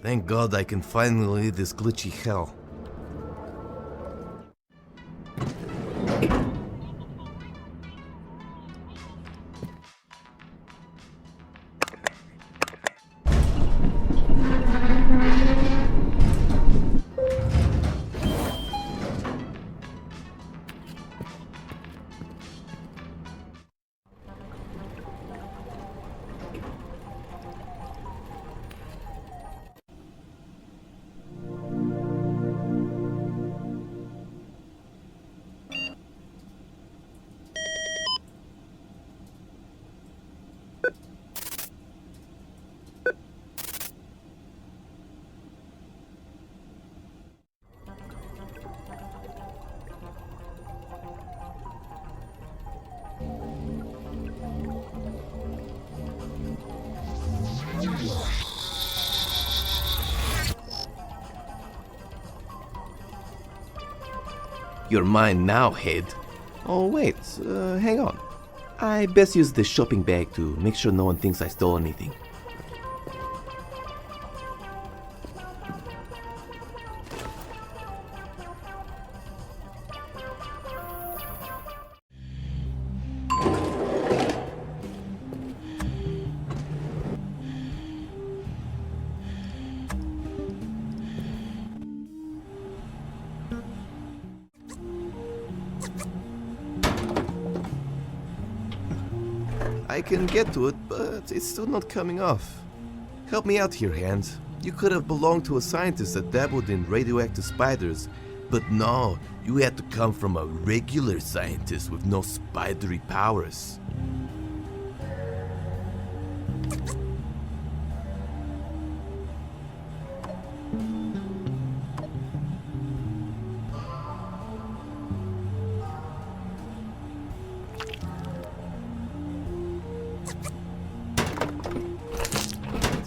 Thank God I can finally leave this glitchy hell. You're mine now, head. Oh wait, hang on. I best use the shopping bag to make sure no one thinks I stole anything. I can get to it, but it's still not coming off. Help me out here, Hand. You could have belonged to a scientist that dabbled in radioactive spiders, but no, you had to come from a regular scientist with no spidery powers.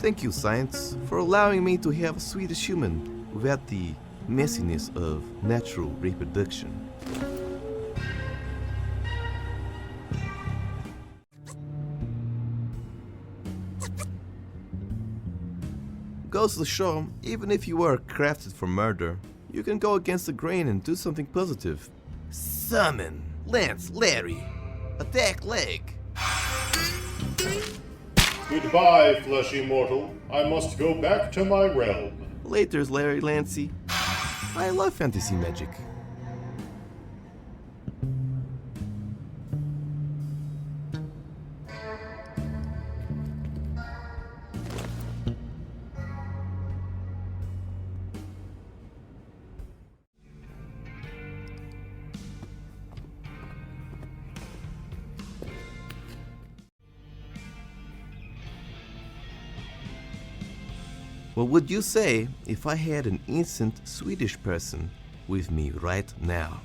Thank you, science, for allowing me to have a Swedish human without the messiness of natural reproduction. Goes to show, even if you were crafted for murder, you can go against the grain and do something positive. Summon! Lance, Larry! Attack leg! Goodbye, fleshy mortal. I must go back to my realm. Laters, Larry Lancy. I love fantasy magic. What would you say if I had an innocent Swedish person with me right now?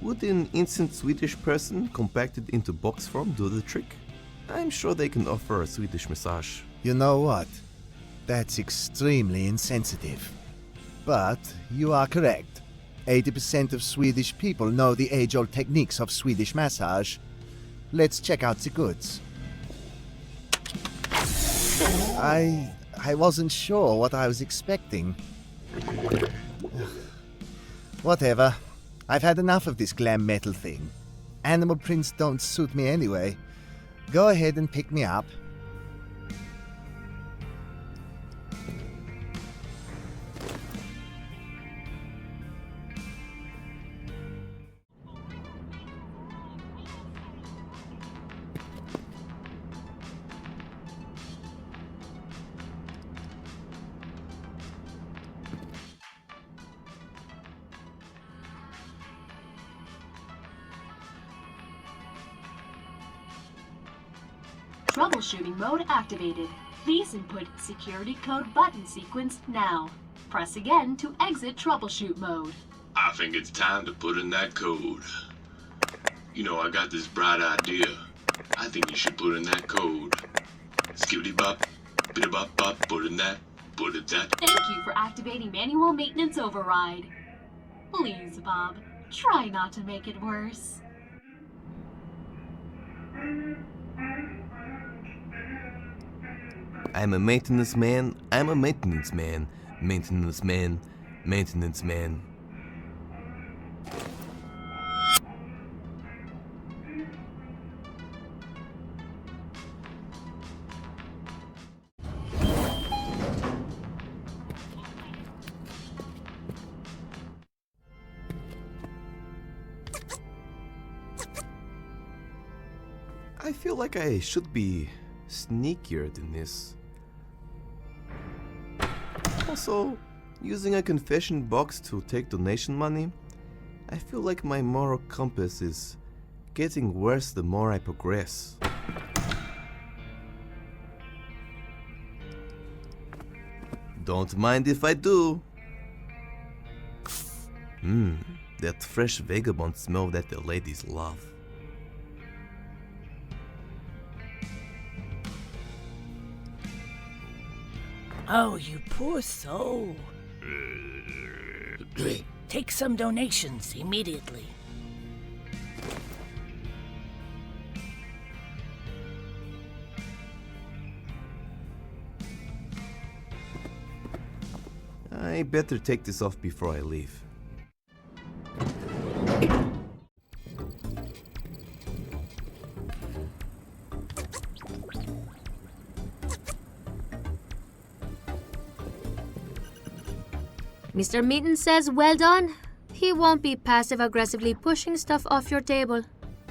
Would an innocent Swedish person compacted into box form do the trick? I'm sure they can offer a Swedish massage. You know what? That's extremely insensitive. But you are correct. 80% of Swedish people know the age-old techniques of Swedish massage. Let's check out the goods. I wasn't sure what I was expecting. Whatever. I've had enough of this glam metal thing. Animal prints don't suit me anyway. Go ahead and pick me up. Troubleshooting mode activated. Please input security code button sequence now. Press again to exit troubleshoot mode. I think it's time to put in that code. You know, I got this bright idea. I think you should put in that code. Skibbity bop, bida bop bop, put in that, put it that. Thank you for activating manual maintenance override. Please, Bob, try not to make it worse. I'm a maintenance man, I'm a maintenance man, maintenance man, maintenance man. I feel like I should be sneakier than this. Also, using a confession box to take donation money, I feel like my moral compass is getting worse the more I progress. Don't mind if I do. That fresh vagabond smell that the ladies love. Oh, you poor soul. Take some donations immediately. I better take this off before I leave. Mr. Meaton says well done. He won't be passive-aggressively pushing stuff off your table.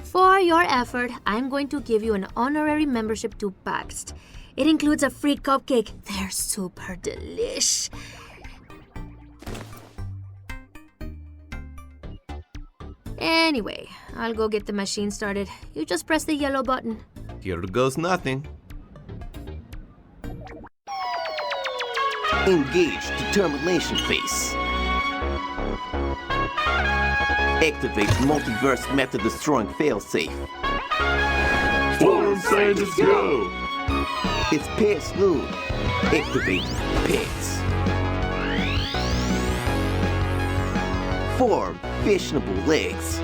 For your effort, I'm going to give you an honorary membership to Bakst. It includes a free cupcake. They're super delish. Anyway, I'll go get the machine started. You just press the yellow button. Here goes nothing. Engage determination phase. Activate multiverse method destroying failsafe. Form scientists go! It's past noon. Activate pets. Form fashionable legs.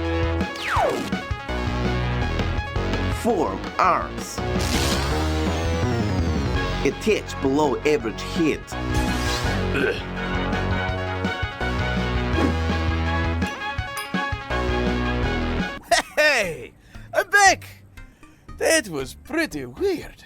Form arms. Attach below average head. Hey! I'm back! That was pretty weird.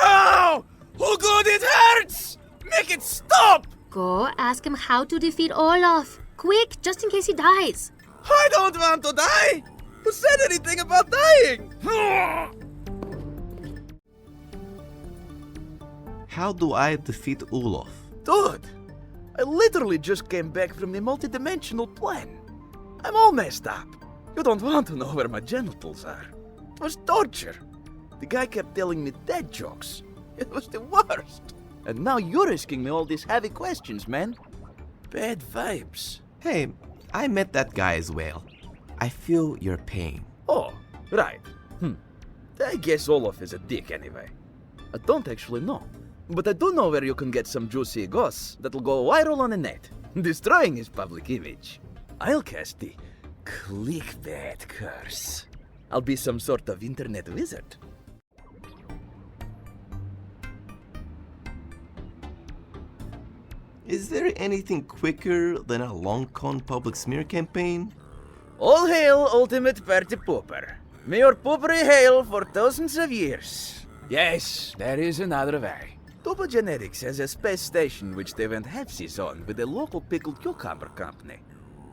Ow! Oh god, it hurts! Make it stop! Go ask him how to defeat Olaf. Quick, just in case he dies. I don't want to die! Who said anything about dying? How do I defeat Olaf? Dude, I literally just came back from the multidimensional plane. I'm all messed up. You don't want to know where my genitals are. It was torture. The guy kept telling me dad jokes. It was the worst. And now you're asking me all these heavy questions, man. Bad vibes. Hey, I met that guy as well. I feel your pain. Oh, right. I guess Olaf is a dick anyway. I don't actually know. But I do know where you can get some juicy goss that'll go viral on the net, destroying his public image. I'll cast the clickbait curse. I'll be some sort of internet wizard. Is there anything quicker than a long-con public smear campaign? All hail ultimate party pooper. May your poopery hail for thousands of years. Yes, there is another way. Topo Genetics has a space station which they went halfsies on with a local pickled cucumber company.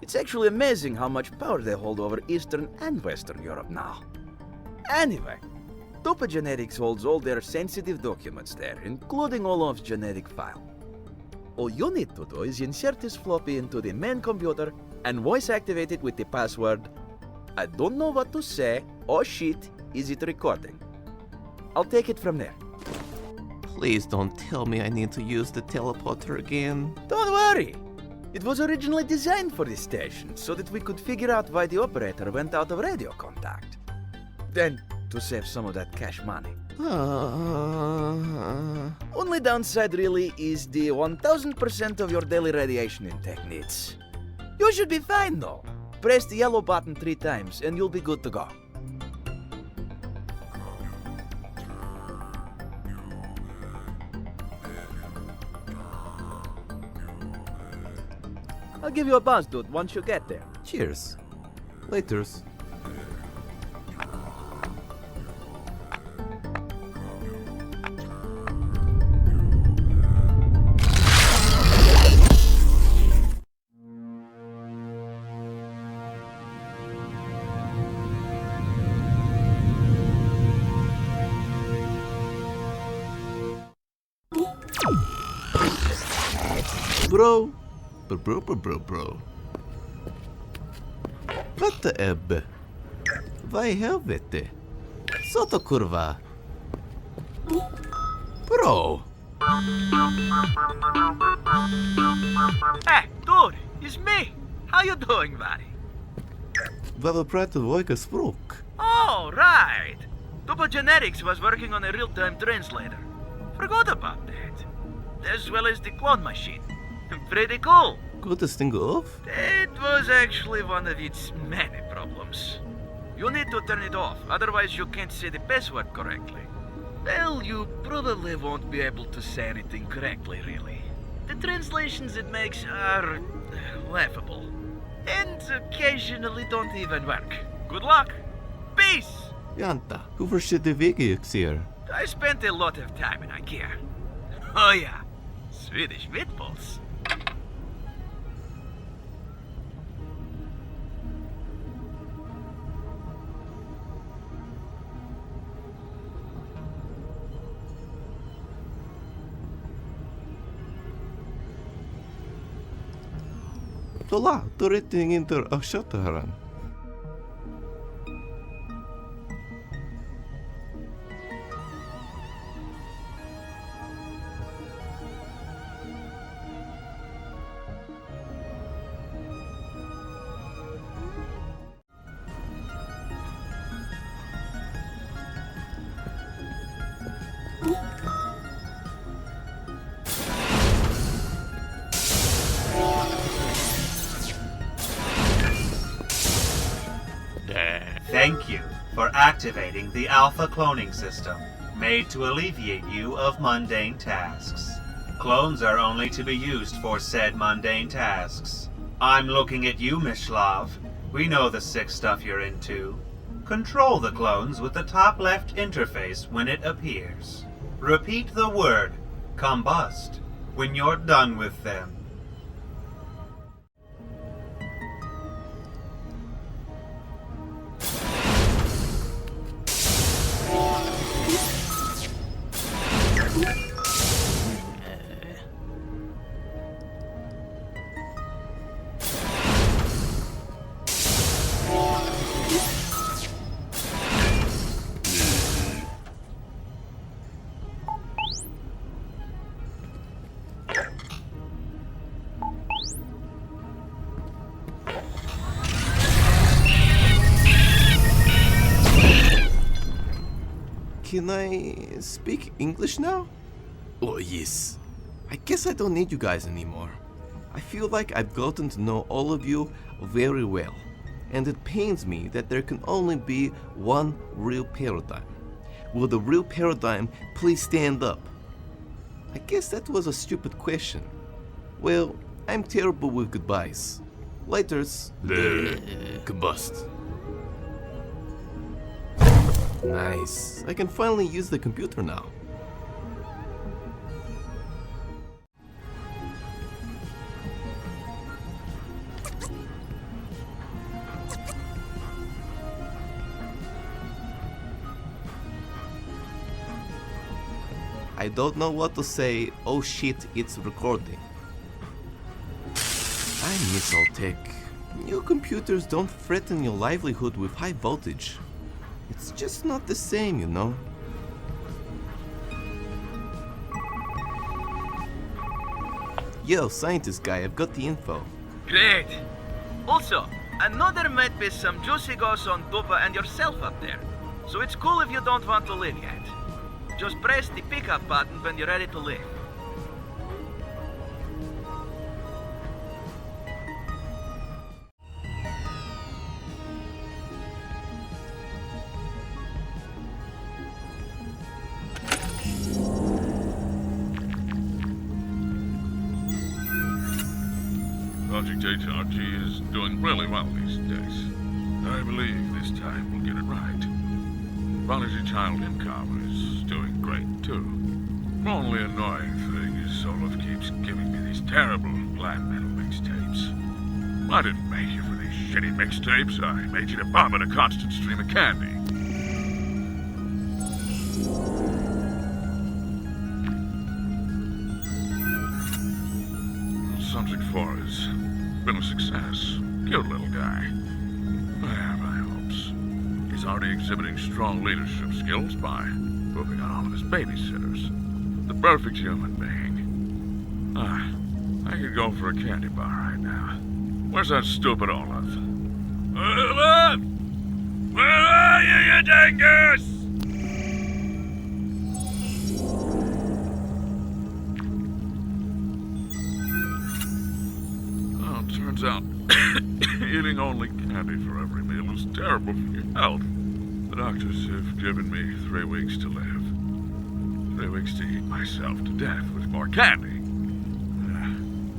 It's actually amazing how much power they hold over Eastern and Western Europe now. Anyway, Topo Genetics holds all their sensitive documents there, including Olaf's genetic file. All you need to do is insert this floppy into the main computer and voice activate it with the password, "I don't know what to say, oh shit, is it recording?" I'll take it from there. Please don't tell me I need to use the teleporter again. Don't worry! It was originally designed for this station so that we could figure out why the operator went out of radio contact. Then, to save some of that cash money. Only downside really is the 1000% of your daily radiation intake needs. You should be fine though. Press the yellow button 3 times and you'll be good to go. I'll give you a buzz, dude, once you get there. Cheers. Laters. Bro. Bro. Vad ebbe? Vad i helvete? Så to kurva. Bro. Hey, dude, it's me. How you doing, buddy? Vad pratar vilka språk? Oh, right. Genetics was working on a real-time translator. Forgot about that. As well as the clone machine. Pretty cool. Good to sting off? That was actually one of its many problems. You need to turn it off, otherwise you can't say the password correctly. Well, you probably won't be able to say anything correctly, really. The translations it makes are laughable. And occasionally don't even work. Good luck. Peace! Janta, hoe versteht de wege ik zeer? I spent a lot of time in IKEA. Oh yeah, Swedish meatballs. Tola, toretting inter aşataran. Thank you for activating the Alpha cloning system, made to alleviate you of mundane tasks. Clones are only to be used for said mundane tasks. I'm looking at you, Mishlav. We know the sick stuff you're into. Control the clones with the top left interface when it appears. Repeat the word, combust, when you're done with them. Can I speak English now? Oh yes. I guess I don't need you guys anymore. I feel like I've gotten to know all of you very well, and it pains me that there can only be one real paradigm. Will the real paradigm please stand up? I guess that was a stupid question. Well, I'm terrible with goodbyes. Laters. Combust. Nice. I can finally use the computer now. I don't know what to say. Oh shit, it's recording. I miss all tech. New computers don't threaten your livelihood with high voltage. It's just not the same, you know? Yo, scientist guy, I've got the info. Great. Also, I know there might be some juicy goss on Dopa and yourself up there, so it's cool if you don't want to leave yet. Just press the pickup button when you're ready to leave. Project HRG is doing really well these days. I believe this time we'll get it right. Prodigy Child Income is doing great, too. The only annoying thing is Sloth keeps giving me these terrible black metal mixtapes. I didn't make you for these shitty mixtapes. I made you to bomb in a constant stream of candy. Subject 4 has been a success. Cute little guy. I have high hopes. He's already exhibiting strong leadership skills by moving on all of his babysitters. The perfect human being. I could go for a candy bar right now. Where's that stupid Olaf? Olaf! Where are you dingus? Well, it turns out eating only candy for every meal is terrible for your health. The doctors have given me 3 weeks to live. 3 weeks to eat myself to death with more candy.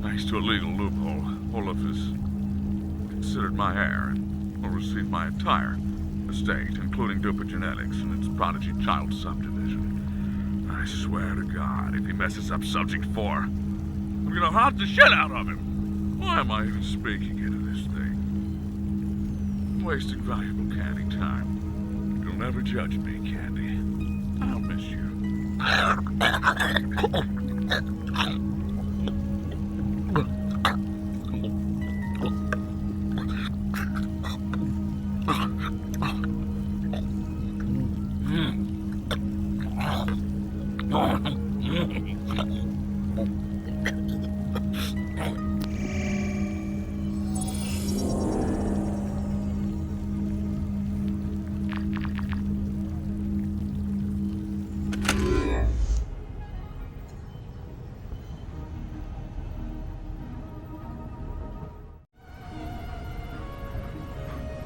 Thanks to a legal loophole, Olaf is considered my heir and will receive my entire estate, including Duper Genetics and its Prodigy Child subdivision. I swear to God, if he messes up Subject 4, I'm gonna haunt the shit out of him. Why am I even speaking into this thing? I'm wasting valuable candy time. You'll never judge me, Candy. I'll miss you.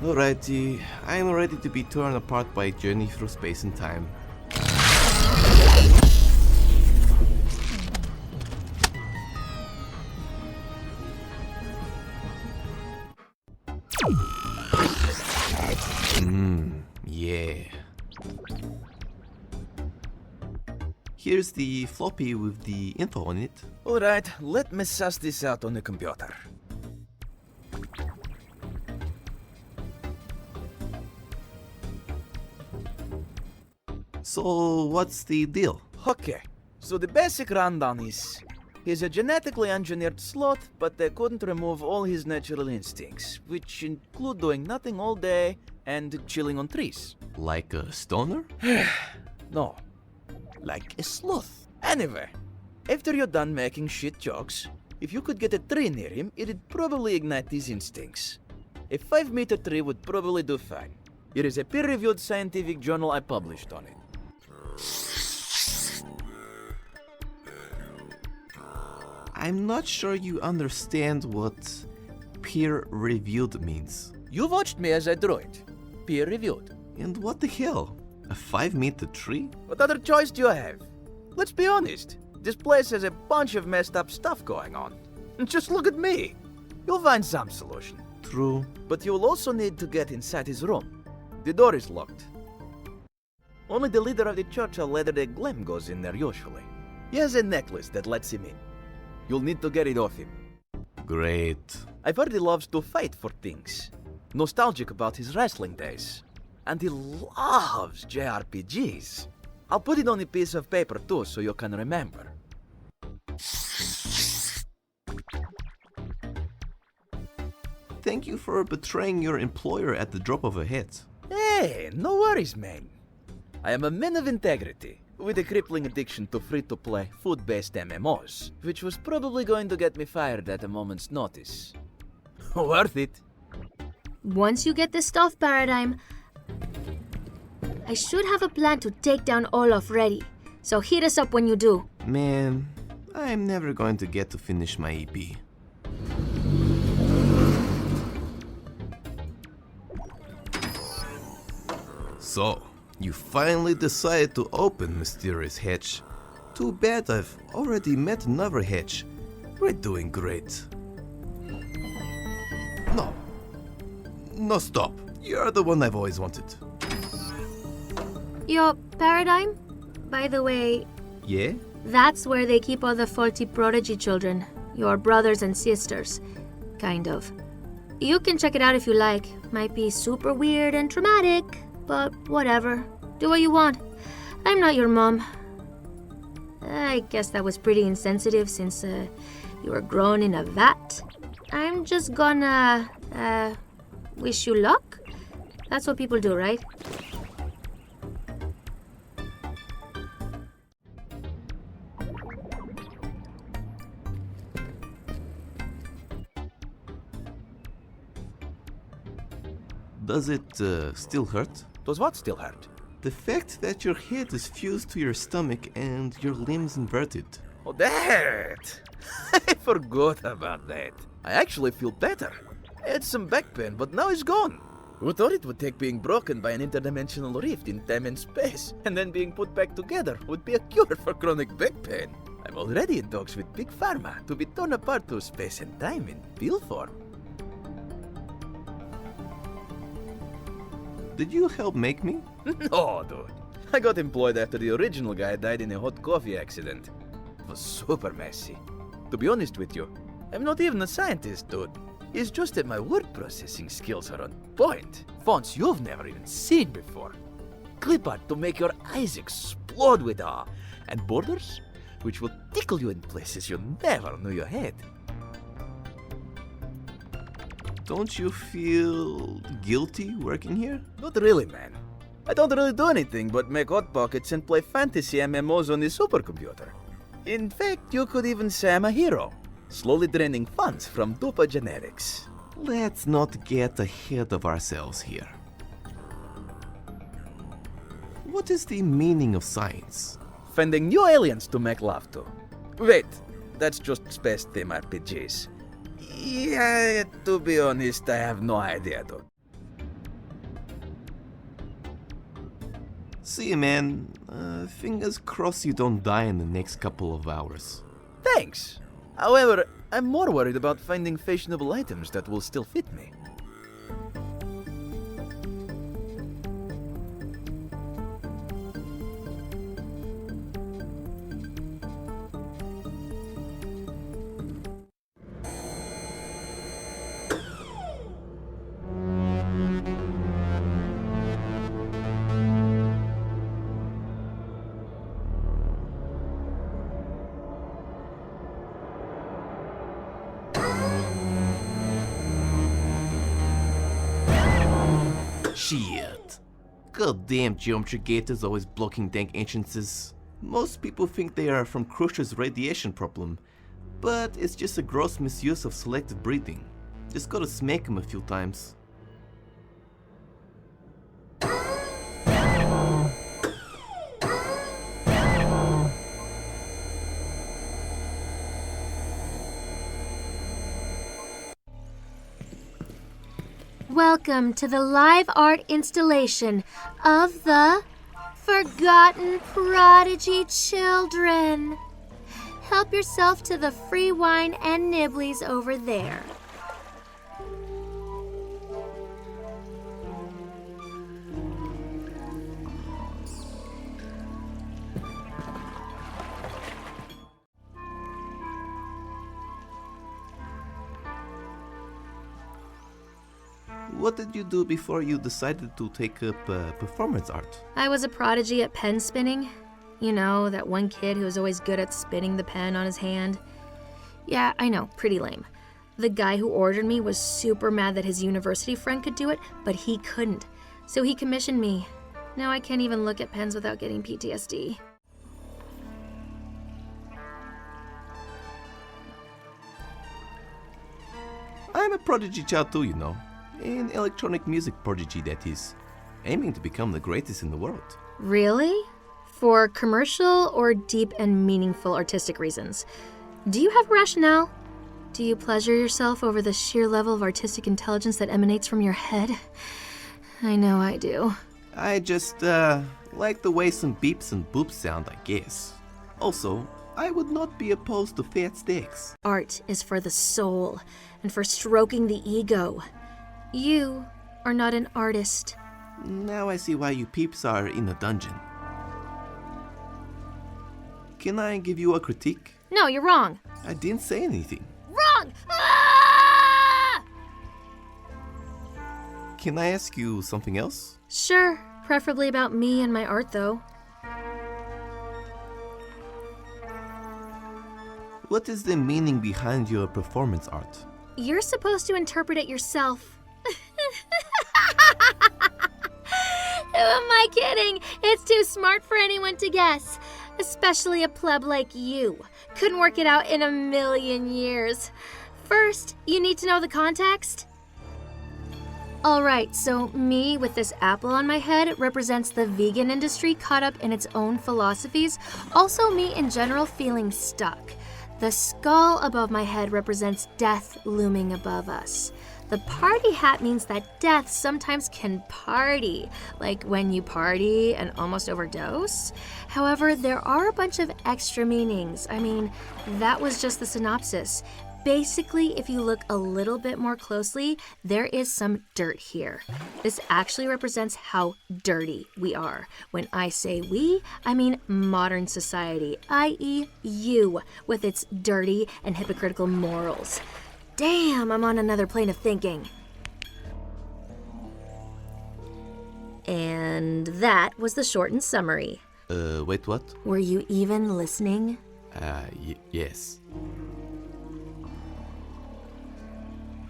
Alrighty, I'm ready to be torn apart by a journey through space and time. Yeah. Here's the floppy with the info on it. Alright, let me suss this out on the computer. So, what's the deal? Okay, so the basic rundown is he's a genetically engineered sloth, but they couldn't remove all his natural instincts, which include doing nothing all day and chilling on trees. Like a stoner? No, like a sloth. Anyway, after you're done making shit jokes, if you could get a tree near him, it'd probably ignite his instincts. A 5-meter tree would probably do fine. It is a peer-reviewed scientific journal I published on it. I'm not sure you understand what peer-reviewed means. You watched me as I drew it. Peer-reviewed. And what the hell? A 5-meter tree? What other choice do you have? Let's be honest. This place has a bunch of messed up stuff going on. Just look at me. You'll find some solution. True. But you'll also need to get inside his room. The door is locked. Only the leader of the church of Latter-day Glam goes in there usually. He has a necklace that lets him in. You'll need to get it off him. Great. I've heard he loves to fight for things. Nostalgic about his wrestling days. And he loves JRPGs. I'll put it on a piece of paper too so you can remember. Thank you for betraying your employer at the drop of a hat. Hey, no worries, man. I am a man of integrity, with a crippling addiction to free-to-play, food-based MMOs, which was probably going to get me fired at a moment's notice. Worth it. Once you get the stuff paradigm, I should have a plan to take down Olaf ready. So hit us up when you do. Man, I'm never going to get to finish my EP. So, you finally decided to open Mysterious Hatch. Too bad I've already met another hatch. We're doing great. No, stop. You're the one I've always wanted. Your paradigm? By the way, Yeah? that's where they keep all the faulty prodigy children. Your brothers and sisters. Kind of. You can check it out if you like. Might be super weird and traumatic, but whatever. Do what you want. I'm not your mom. I guess that was pretty insensitive since you were grown in a vat. I'm just gonna wish you luck. That's what people do, right? Does it still hurt? Does what still hurt? The fact that your head is fused to your stomach and your limbs inverted. Oh, that! I forgot about that. I actually feel better. I had some back pain, but now it's gone. Who thought it would take being broken by an interdimensional rift in time and space, and then being put back together would be a cure for chronic back pain? I'm already in talks with Big Pharma to be torn apart to space and time in pill form. Did you help make me? No, dude. I got employed after the original guy died in a hot coffee accident. It was super messy. To be honest with you, I'm not even a scientist, dude. It's just that my word processing skills are on point. Fonts you've never even seen before. Clip art to make your eyes explode with awe. And borders, which will tickle you in places you never knew you had. Don't you feel guilty working here? Not really, man. I don't really do anything but make hot pockets and play fantasy MMOs on the supercomputer. In fact, you could even say I'm a hero, slowly draining funds from Dupa Genetics. Let's not get ahead of ourselves here. What is the meaning of science? Finding new aliens to make love to. Wait, that's just space theme RPGs. Yeah, to be honest, I have no idea, dude. See you, man. Fingers crossed you don't die in the next couple of hours. Thanks. However, I'm more worried about finding fashionable items that will still fit me. Shit. Goddamn geometry gators always blocking dank entrances. Most people think they are from Krusz's radiation problem, but it's just a gross misuse of selective breeding. Just gotta smack him a few times. Welcome to the live art installation of the Forgotten Prodigy Children. Help yourself to the free wine and nibblies over there. What did you do before you decided to take up performance art? I was a prodigy at pen spinning. You know, that one kid who was always good at spinning the pen on his hand. Yeah, I know, pretty lame. The guy who ordered me was super mad that his university friend could do it, but he couldn't. So he commissioned me. Now I can't even look at pens without getting PTSD. I'm a prodigy child too, you know. An electronic music prodigy, that is. Aiming to become the greatest in the world. Really? For commercial or deep and meaningful artistic reasons? Do you have rationale? Do you pleasure yourself over the sheer level of artistic intelligence that emanates from your head? I know I do. I just, like the way some beeps and boops sound, I guess. Also, I would not be opposed to fat sticks. Art is for the soul and for stroking the ego. You are not an artist. Now I see why you peeps are in a dungeon. Can I give you a critique? No, you're wrong. I didn't say anything. Wrong! Ah! Can I ask you something else? Sure, preferably about me and my art, though. What is the meaning behind your performance art? You're supposed to interpret it yourself. Who am I kidding? It's too smart for anyone to guess. Especially a pleb like you. Couldn't work it out in a million years. First, you need to know the context. Alright, so me with this apple on my head represents the vegan industry caught up in its own philosophies. Also me in general feeling stuck. The skull above my head represents death looming above us. The party hat means that death sometimes can party, like when you party and almost overdose. However, there are a bunch of extra meanings. I mean, that was just the synopsis. Basically, if you look a little bit more closely, there is some dirt here. This actually represents how dirty we are. When I say we, I mean modern society, i.e. you, with its dirty and hypocritical morals. Damn, I'm on another plane of thinking. And that was the shortened summary. Wait, what? Were you even listening? Yes.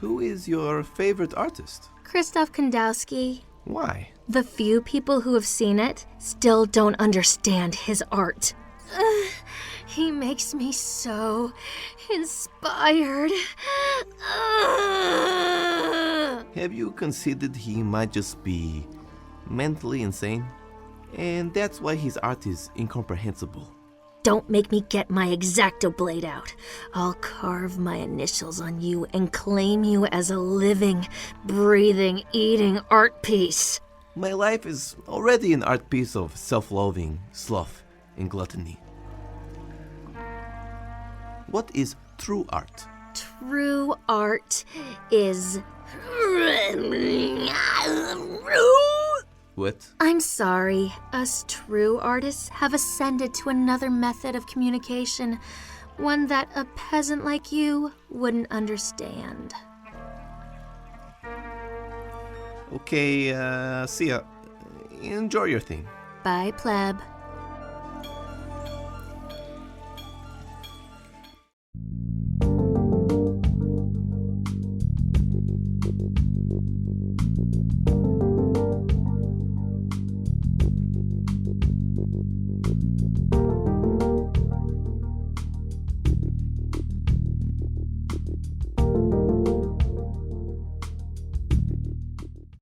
Who is your favorite artist? Krzysztof Kandowski. Why? The few people who have seen it still don't understand his art. He makes me so inspired. Have you considered he might just be mentally insane? And that's why his art is incomprehensible. Don't make me get my X-Acto blade out. I'll carve my initials on you and claim you as a living, breathing, eating art piece. My life is already an art piece of self-loathing, sloth, and gluttony. What is true art? True art is... What? I'm sorry. Us true artists have ascended to another method of communication, one that a peasant like you wouldn't understand. Okay, see ya. Enjoy your thing. Bye, pleb.